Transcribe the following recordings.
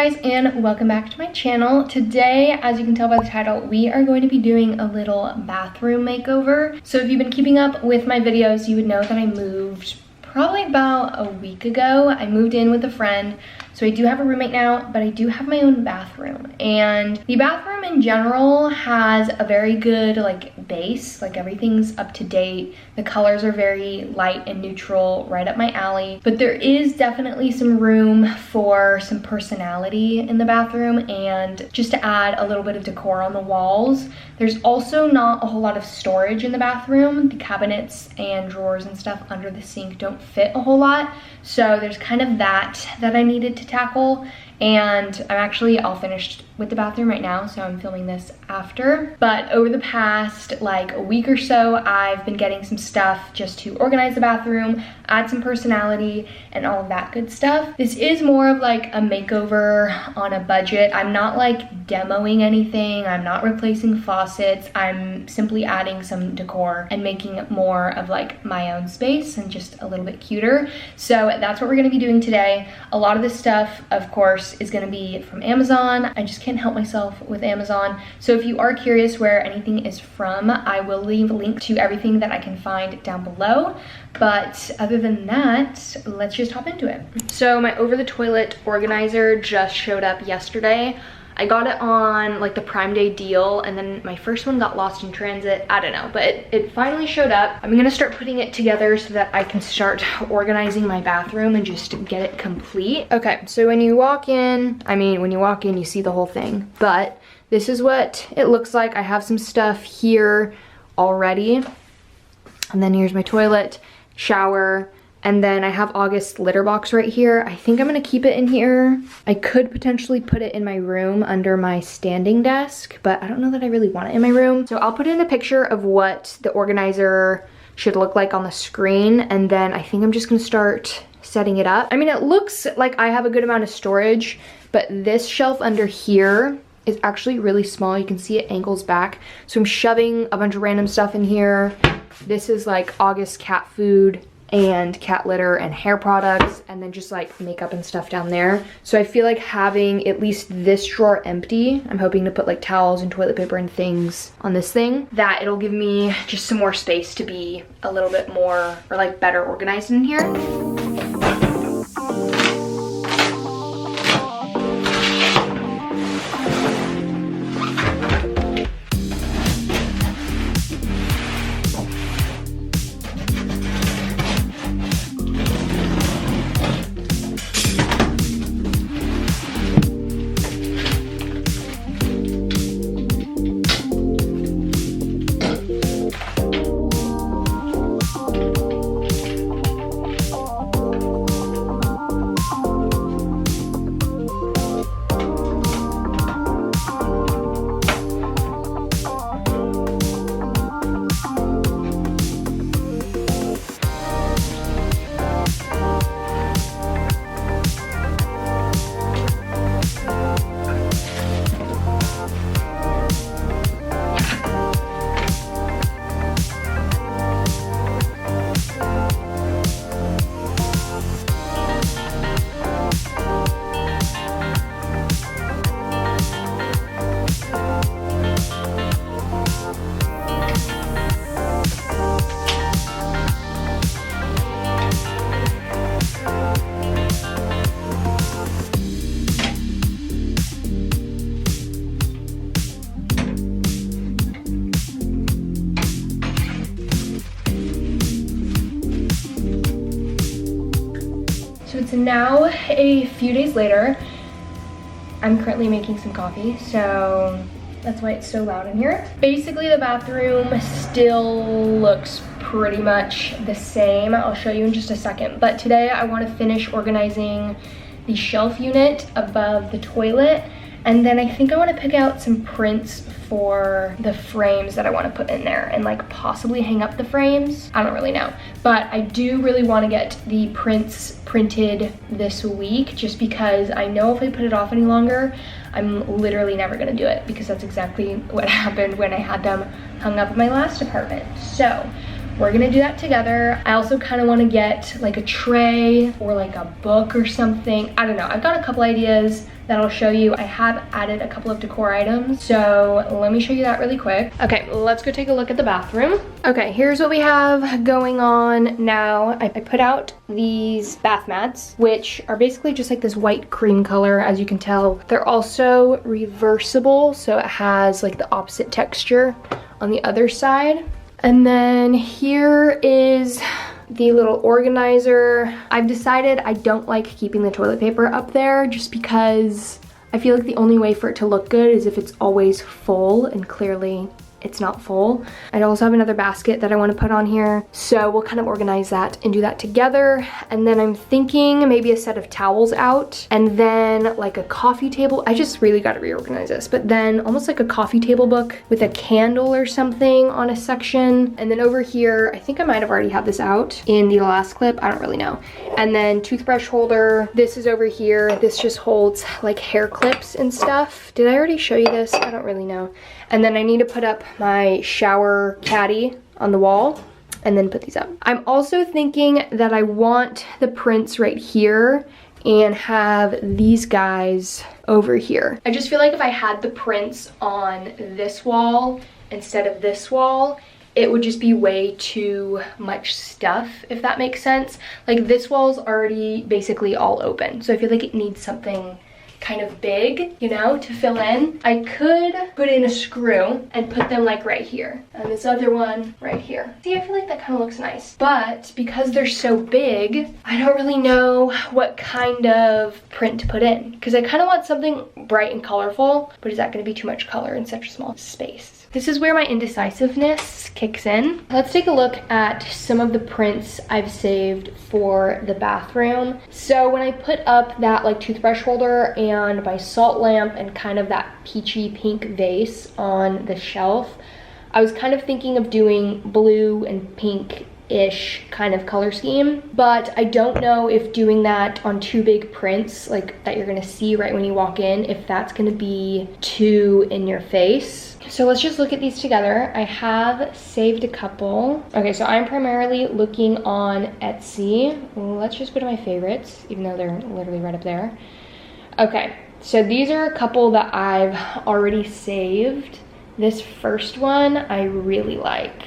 guys, and welcome back to my channel. Today, as you can tell by the title, we are going to be doing a little bathroom makeover. So if you've been keeping up with my videos, you would know that I moved probably about a week ago. I moved in with a friend. So I do have a roommate now, but I do have my own bathroom. And the bathroom in general has a very good base, everything's up to date. The colors are very light and neutral, right up my alley. But there is definitely some room for some personality in the bathroom and just to add a little bit of decor on the walls. There's also not a whole lot of storage in the bathroom. The cabinets and drawers and stuff under the sink don't fit a whole lot. So there's kind of that I needed to tackle, and I'm actually all finished with the bathroom right now, so I'm filming this after. But over the past a week or so, I've been getting some stuff just to organize the bathroom, add some personality, and all of that good stuff. This is more of a makeover on a budget. I'm not demoing anything. I'm not replacing faucets. I'm simply adding some decor and making it more of my own space and just a little bit cuter. So that's what we're gonna be doing today. A lot of this stuff, of course, is gonna be from Amazon. I just can't help myself with Amazon. So if you are curious where anything is from, I will leave a link to everything that I can find down below. But other than that, let's just hop into it. So my over the toilet organizer just showed up yesterday. I got it on the Prime Day deal, and then my first one got lost in transit. I don't know, but it finally showed up. I'm gonna start putting it together so that I can start organizing my bathroom and just get it complete. Okay, so when you walk in, you see the whole thing, but this is what it looks like. I have some stuff here already, and then here's my toilet, shower, and then I have August's litter box right here. I think I'm gonna keep it in here. I could potentially put it in my room under my standing desk, but I don't know that I really want it in my room. So I'll put in a picture of what the organizer should look like on the screen, and then I think I'm just gonna start setting it up. It looks like I have a good amount of storage, but this shelf under here is actually really small. You can see it angles back. So I'm shoving a bunch of random stuff in here. This is August cat food and cat litter and hair products, and then just makeup and stuff down there. So I feel like having at least this drawer empty, I'm hoping to put towels and toilet paper and things on this thing, that it'll give me just some more space to be a little bit more or better organized in here. It's now a few days later. I'm currently making some coffee, so that's why it's so loud in here. Basically, the bathroom still looks pretty much the same. I'll show you in just a second, but today I want to finish organizing the shelf unit above the toilet, and then I think I want to pick out some prints for the frames that I want to put in there and possibly hang up the frames. I don't really know, but I do really want to get the prints printed this week, just because I know if I put it off any longer, I'm literally never gonna do it, because that's exactly what happened when I had them hung up in my last apartment. So we're gonna do that together. I also kind of want to get like a tray or like a book or something. I don't know. I've got a couple ideas that I'll show you. I have added a couple of decor items, so let me show you that really quick. Okay, let's go take a look at the bathroom. Okay, here's what we have going on now. I put out these bath mats, which are basically just like this white cream color, as you can tell. They're also reversible, so it has like the opposite texture on the other side. And then here is the little organizer. I've decided I don't like keeping the toilet paper up there just because I feel like the only way for it to look good is if it's always full, and clearly it's not full. I also have another basket that I want to put on here, so we'll kind of organize that and do that together. And then I'm thinking maybe a set of towels out, and then like a coffee table. I just really got to reorganize this, but then almost like a coffee table book with a candle or something on a section. And then over here, I think I might have already had this out in the last clip, I don't really know. And then toothbrush holder. This is over here. This just holds like hair clips and stuff. Did I already show you this? I don't really know. And then I need to put up my shower caddy on the wall and then put these up. I'm also thinking that I want the prints right here and have these guys over here. I just feel like if I had the prints on this wall instead of this wall, it would just be way too much stuff, if that makes sense. Like this wall's already basically all open, so I feel like it needs something kind of big, you know, to fill in. I could put in a screw and put them like right here, and this other one right here. See, I feel like that kind of looks nice, but because they're so big, I don't really know what kind of print to put in, because I kind of want something bright and colorful, but is that going to be too much color in such a small space? This is where my indecisiveness kicks in. Let's take a look at some of the prints I've saved for the bathroom. So when I put up that like toothbrush holder and my salt lamp and kind of that peachy pink vase on the shelf, I was kind of thinking of doing blue and pink-ish kind of color scheme, but I don't know if doing that on two big prints like that you're gonna see right when you walk in, if that's gonna be too in your face. So let's just look at these together. I have saved a couple. Okay, so I'm primarily looking on Etsy. Let's just go to my favorites, even though they're literally right up there. Okay, so these are a couple that I've already saved. This first one I really like.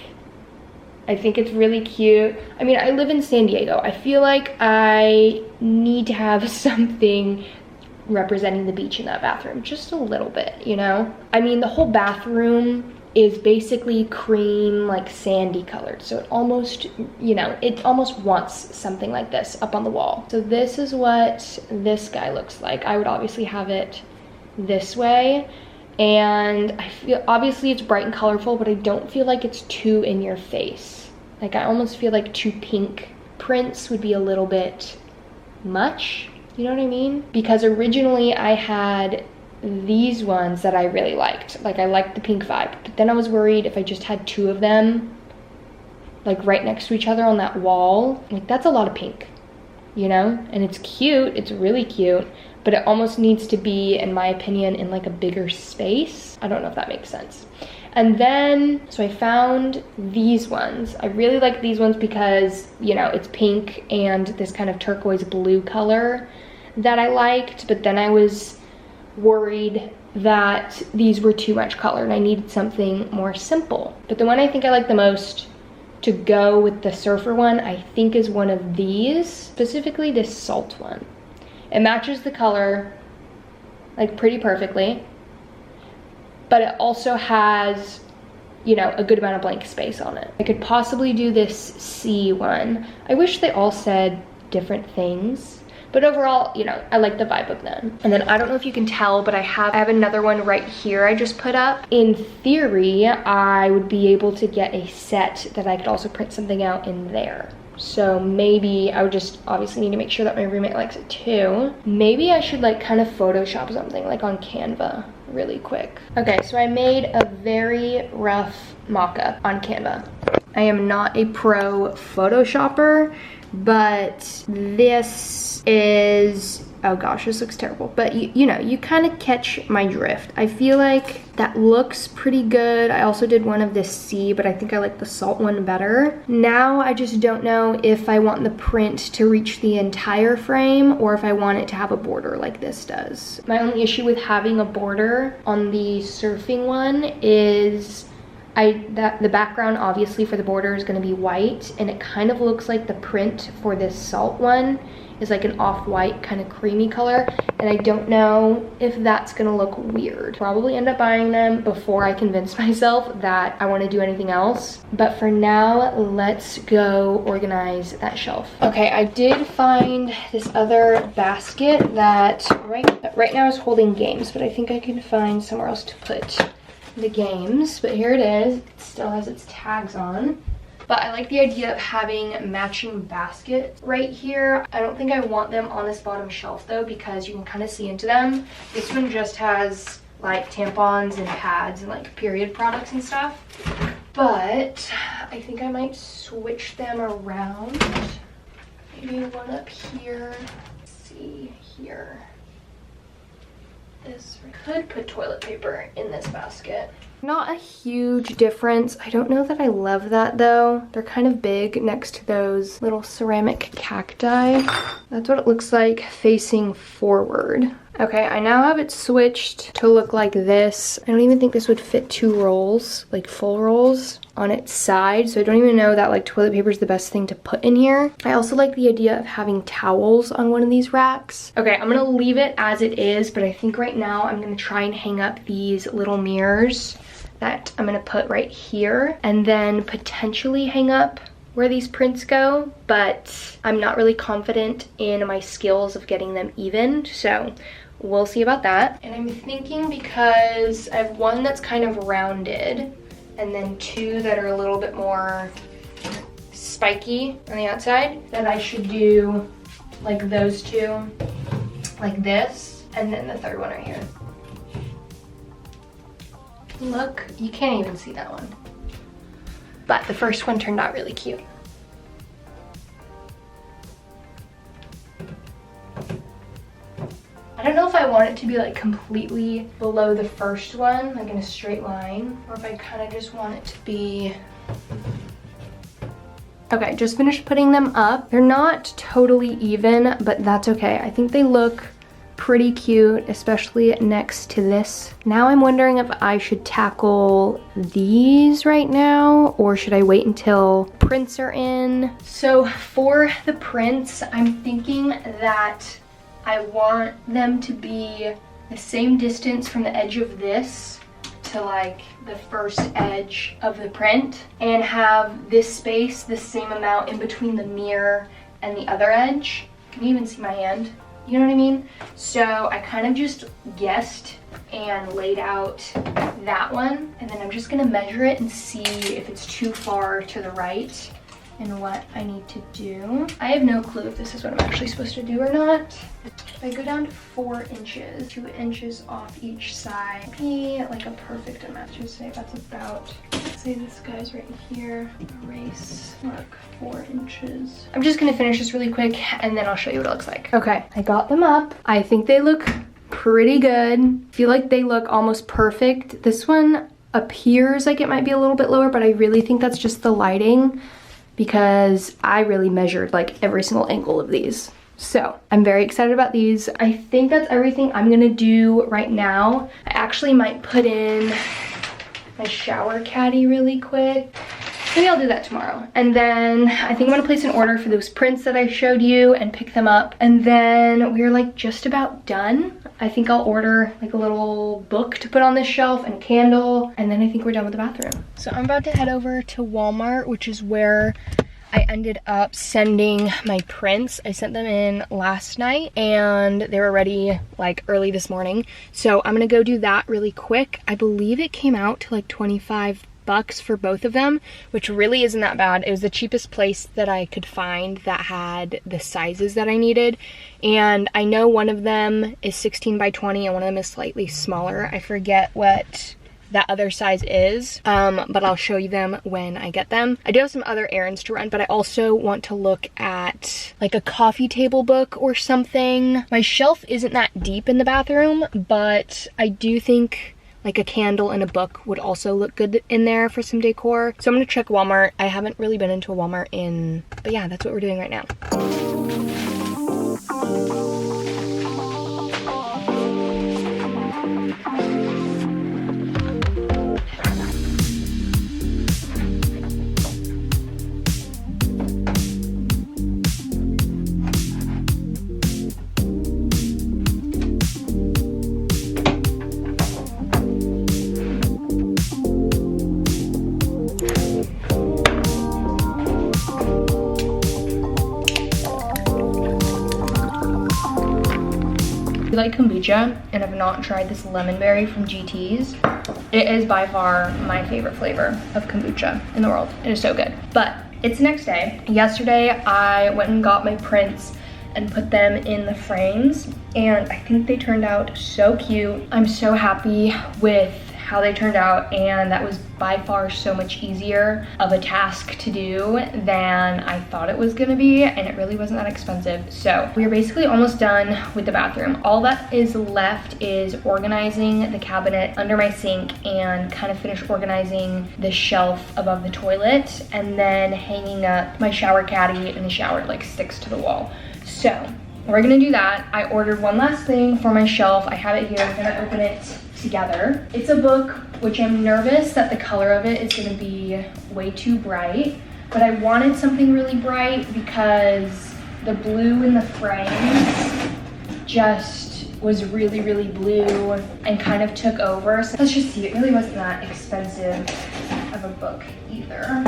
I think it's really cute. I mean, I live in San Diego. I feel like I need to have something representing the beach in that bathroom, just a little bit, you know? I mean, the whole bathroom is basically cream, like sandy colored, so it almost, you know, it almost wants something like this up on the wall. So this is what this guy looks like. I would obviously have it this way, and I feel, obviously it's bright and colorful, but I don't feel like it's too in your face. Like I almost feel like two pink prints would be a little bit much. You know what I mean? Because originally I had these ones that I really liked. Like I liked the pink vibe, but then I was worried if I just had two of them like right next to each other on that wall, like that's a lot of pink, you know? And it's cute, it's really cute, but it almost needs to be, in my opinion, in like a bigger space. I don't know if that makes sense. And then, so I found these ones. I really like these ones because, you know, it's pink and this kind of turquoise blue color that I liked, but then I was worried that these were too much color and I needed something more simple. But the one I think I like the most to go with the surfer one, I think, is one of these, specifically this salt one. It matches the color like pretty perfectly, but it also has, you know, a good amount of blank space on it. I could possibly do this sea one. I wish they all said different things, but overall, you know, I like the vibe of them. And then I don't know if you can tell, but I have another one right here I just put up. In theory, I would be able to get a set that I could also print something out in there. So maybe I would just obviously need to make sure that my roommate likes it too. Maybe I should like kind of Photoshop something like on Canva really quick. Okay, so I made a very rough mock-up on Canva. I am not a pro Photoshopper, but this is Oh gosh, this looks terrible. But you know, you kind of catch my drift. I feel like that looks pretty good. I also did one of this sea, but I think I like the salt one better. Now I just don't know if I want the print to reach the entire frame or if I want it to have a border like this does. My only issue with having a border on the surfing one is the background obviously for the border is going to be white, and it kind of looks like the print for this salt one is like an off-white kind of creamy color, and I don't know if that's gonna look weird. Probably end up buying them before I convince myself that I want to do anything else. But for now, let's go organize that shelf. Okay, I did find this other basket that right now is holding games, but I think I can find somewhere else to put the games. But here it is. It still has its tags on. But I like the idea of having matching baskets right here. I don't think I want them on this bottom shelf though, because you can kind of see into them. This one just has like tampons and pads and like period products and stuff. But I think I might switch them around. Maybe one up here. Let's see here. I could put toilet paper in this basket. Not a huge difference. I don't know that I love that though. They're kind of big next to those little ceramic cacti. That's what it looks like facing forward. Okay, I now have it switched to look like this. I don't even think this would fit 2 rolls, like full rolls on its side. So I don't even know that like toilet paper is the best thing to put in here. I also like the idea of having towels on one of these racks. Okay, I'm gonna leave it as it is, but I think right now I'm gonna try and hang up these little mirrors that I'm gonna put right here, and then potentially hang up where these prints go, but I'm not really confident in my skills of getting them even, so we'll see about that. And I'm thinking, because I have one that's kind of rounded and then 2 that are a little bit more spiky on the outside, that I should do like those 2 like this, and then the 3rd one right here. Look, you can't even see that one. But the first one turned out really cute. I don't know if I want it to be like completely below the first one, like in a straight line, or if I kind of just want it to be... Okay, just finished putting them up. They're not totally even, but that's okay. I think they look pretty cute, especially next to this. Now I'm wondering if I should tackle these right now, or should I wait until prints are in? So for the prints, I'm thinking that I want them to be the same distance from the edge of this to like the first edge of the print, and have this space the same amount in between the mirror and the other edge. Can you even see my hand? You know what I mean? So I kind of just guessed and laid out that one, and then I'm just gonna measure it and see if it's too far to the right and what I need to do. I have no clue if this is what I'm actually supposed to do or not. If I go down to 4 inches, 2 inches off each side, be like a perfect amount. Just say that's about, let's say this guy's right here, erase, mark 4 inches. I'm just gonna finish this really quick and then I'll show you what it looks like. Okay, I got them up. I think they look pretty good. I feel like they look almost perfect. This one appears like it might be a little bit lower, but I really think that's just the lighting, because I really measured like every single angle of these. So I'm very excited about these. I think that's everything I'm gonna do right now. I actually might put in my shower caddy really quick. Maybe I'll do that tomorrow. And then I think I'm gonna place an order for those prints that I showed you and pick them up. And then we're like just about done. I think I'll order like a little book to put on this shelf and a candle. And then I think we're done with the bathroom. So I'm about to head over to Walmart, which is where I ended up sending my prints. I sent them in last night and they were ready like early this morning. So I'm gonna go do that really quick. I believe it came out to like 25 bucks for both of them, which really isn't that bad. It was the cheapest place that I could find that had the sizes that I needed. And I know one of them is 16 by 20 and one of them is slightly smaller. I forget what that other size is, but I'll show you them when I get them. I do have some other errands to run, but I also want to look at like a coffee table book or something. My shelf isn't that deep in the bathroom, but I do think like a candle and a book would also look good in there for some decor. So I'm gonna check Walmart. I haven't really been into a Walmart but yeah, that's what we're doing right now. Like kombucha and have not tried this lemon berry from GT's, it is by far my favorite flavor of kombucha in the world. It is so good. But it's the next day. Yesterday I went and got my prints and put them in the frames, and I think they turned out so cute. I'm so happy with how they turned out, and that was by far so much easier of a task to do than I thought it was gonna be, and it really wasn't that expensive. So we're basically almost done with the bathroom. All that is left is organizing the cabinet under my sink and kind of finish organizing the shelf above the toilet, and then hanging up my shower caddy in the shower. It like sticks to the wall. So we're gonna do that. I ordered one last thing for my shelf. I have it here. I'm gonna open it together. It's a book, which I'm nervous that the color of it is gonna be way too bright, but I wanted something really bright because the blue in the frames just was really, really blue and kind of took over. So let's just see, it really wasn't that expensive of a book either.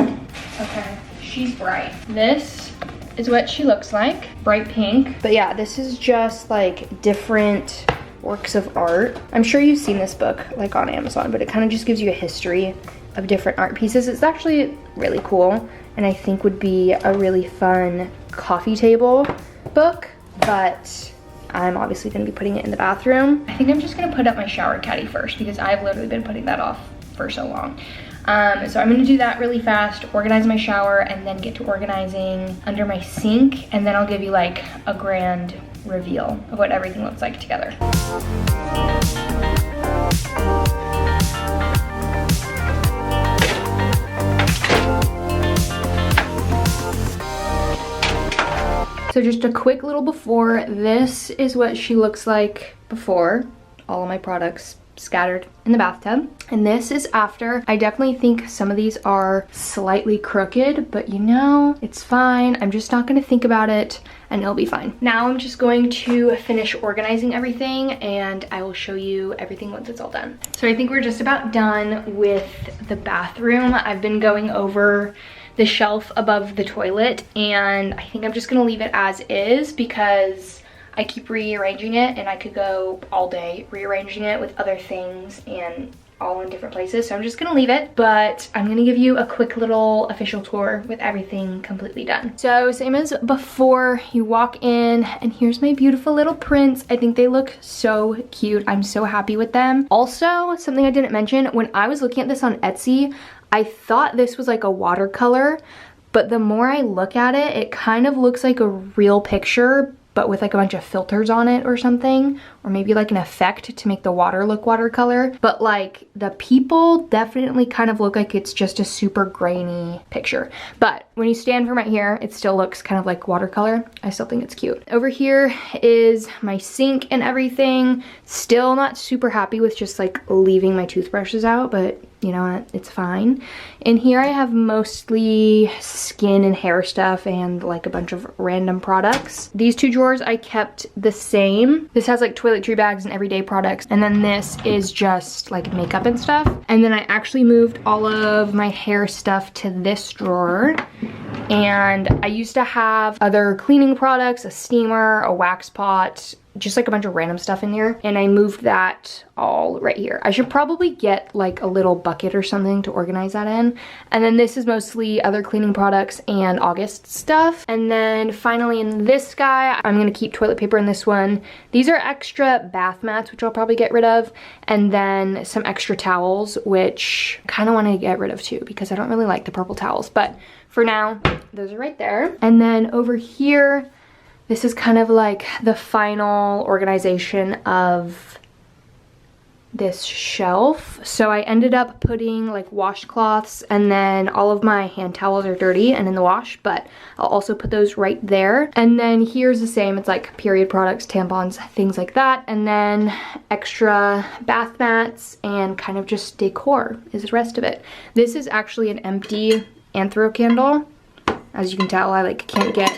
Okay, she's bright. This is what she looks like, bright pink. But yeah, this is just like different works of art. I'm sure you've seen this book like on Amazon, but it kind of just gives you a history of different art pieces. It's actually really cool, and I think would be a really fun coffee table book, but I'm obviously gonna be putting it in the bathroom. I think I'm just gonna put up my shower caddy first because I've literally been putting that off for so long. So I'm gonna do that really fast, organize my shower, and then get to organizing under my sink, and then I'll give you like a grand reveal of what everything looks like together. So just a quick little before, this is what she looks like before. All of my products scattered in the bathtub. And this is after. I definitely think some of these are slightly crooked, but you know, it's fine. I'm just not gonna think about it and it'll be fine. Now I'm just going to finish organizing everything and I will show you everything once it's all done. So I think we're just about done with the bathroom. I've been going over the shelf above the toilet and I think I'm just gonna leave it as is because I keep rearranging it and I could go all day rearranging it with other things and all in different places. So I'm just gonna leave it, but I'm gonna give you a quick little official tour with everything completely done. So same as before, you walk in and here's my beautiful little prints. I think they look so cute. I'm so happy with them. Also, something I didn't mention, when I was looking at this on Etsy, I thought this was like a watercolor, but the more I look at it, it kind of looks like a real picture, but with like a bunch of filters on it or something, or maybe like an effect to make the water look watercolor. But like the people definitely kind of look like it's just a super grainy picture. But when you stand from right here, it still looks kind of like watercolor. I still think it's cute. Over here is my sink and everything. Still not super happy with just like leaving my toothbrushes out, but you know what, it's fine. In here I have mostly skin and hair stuff and like a bunch of random products. These two drawers I kept the same. This has like toiletry bags and everyday products, and then this is just like makeup and stuff. And then I actually moved all of my hair stuff to this drawer. And I used to have other cleaning products, a steamer, a wax pot, just like a bunch of random stuff in there, and I moved that all right here. I should probably get like a little bucket or something to organize that in. And then this is mostly other cleaning products and August stuff. And then finally in this guy, I'm gonna keep toilet paper in this one. These are extra bath mats, which I'll probably get rid of, and then some extra towels, which I kind of want to get rid of too because I don't really like the purple towels, but for now those are right there. And then over here, this is kind of like the final organization of this shelf. So I ended up putting like washcloths, and then all of my hand towels are dirty and in the wash, but I'll also put those right there. And then here's the same, it's like period products, tampons, things like that. And then extra bath mats and kind of just decor is the rest of it. This is actually an empty anthro candle. As you can tell, I like can't get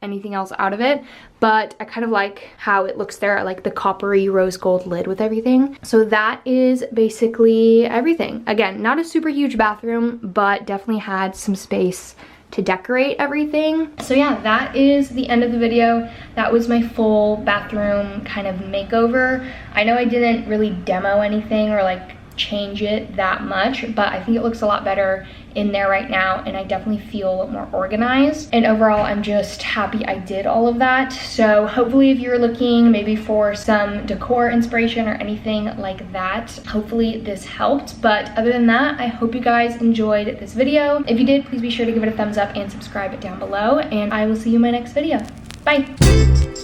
anything else out of it, but I kind of like how it looks there. I like the coppery rose gold lid with everything. So that is basically everything. Again, not a super huge bathroom, but definitely had some space to decorate everything. So yeah, that is the end of the video. That was my full bathroom kind of makeover. I know I didn't really demo anything or like change it that much, but I think it looks a lot better in there right now, and I definitely feel more organized. And overall, I'm just happy I did all of that. So hopefully if you're looking maybe for some decor inspiration or anything like that, hopefully this helped. But other than that, I hope you guys enjoyed this video. If you did, please be sure to give it a thumbs up and subscribe down below, and I will see you in my next video. Bye.